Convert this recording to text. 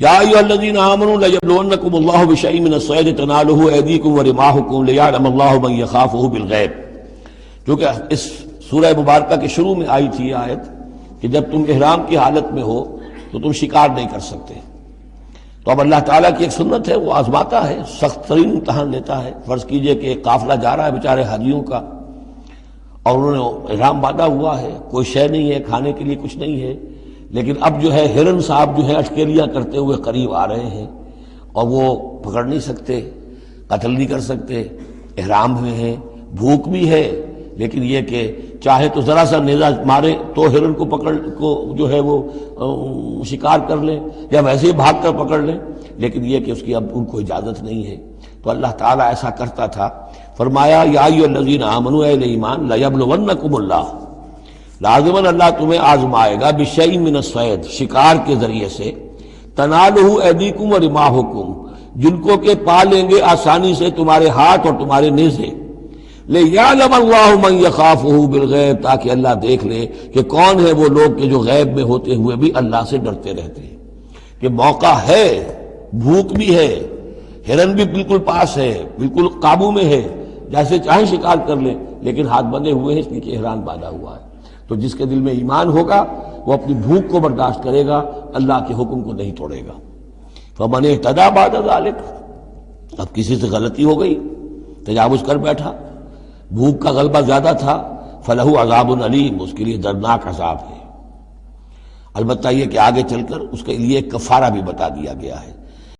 یا ایھا الذین آمنوا لیبلونکم اللہ بشیء من الصید تنالہ ایدیکم ورماحکم لیعلم اللہ من یخافہ بالغیب، کیونکہ اس سورہ مبارکہ کے شروع میں آئی تھی یہ آیت کہ جب تم احرام کی حالت میں ہو تو تم شکار نہیں کر سکتے. تو اب اللہ تعالیٰ کی ایک سنت ہے، وہ آزماتا ہے، سخت ترین امتحان لیتا ہے. فرض کیجئے کہ ایک قافلہ جا رہا ہے بیچارے حاجیوں کا، اور انہوں نے احرام باندھا ہوا ہے، کوئی شے نہیں ہے، کھانے کے لیے کچھ نہیں ہے، لیکن اب جو ہے ہرن صاحب جو ہے اٹکیلیاں کرتے ہوئے قریب آ رہے ہیں، اور وہ پکڑ نہیں سکتے، قتل نہیں کر سکتے، احرام میں ہیں، بھوک بھی ہے، لیکن یہ کہ چاہے تو ذرا سا نیزہ مارے تو ہرن کو پکڑ کو جو ہے وہ شکار کر لیں، یا ویسے ہی بھاگ کر پکڑ لیں، لیکن یہ کہ اس کی اب ان کو اجازت نہیں ہے. تو اللہ تعالیٰ ایسا کرتا تھا. فرمایا یا ایھا الذین آمنوا، اہل ایمان، لیبلونکم اللہ، لازماً اللہ تمہیں آزمائے گا، بشیء من الصید، شکار کے ذریعے سے، تنالہ ایدیکم ورماحکم، جن کو کہ پا لیں گے آسانی سے تمہارے ہاتھ اور تمہارے نیزے، لیعلم اللہ من یخافہ بالغیب، تاکہ اللہ دیکھ لے کہ کون ہے وہ لوگ کہ جو غیب میں ہوتے ہوئے بھی اللہ سے ڈرتے رہتے ہیں. کہ موقع ہے، بھوک بھی ہے، ہرن بھی بالکل پاس ہے، بالکل قابو میں ہے، جیسے چاہیں شکار کر لیں، لیکن ہاتھ بندھے ہوئے ہیں اس لیے کہ احرام باندھا ہوا ہے. تو جس کے دل میں ایمان ہوگا وہ اپنی بھوک کو برداشت کرے گا، اللہ کے حکم کو نہیں توڑے گا. فمن اہتدی بعد ذلک، اب کسی سے غلطی ہو گئی، تجاوز کر بیٹھا، بھوک کا غلبہ زیادہ تھا، فلہ عذاب علیم، اس کے لیے دردناک عذاب ہے. البتہ یہ کہ آگے چل کر اس کے لیے کفارہ بھی بتا دیا گیا ہے.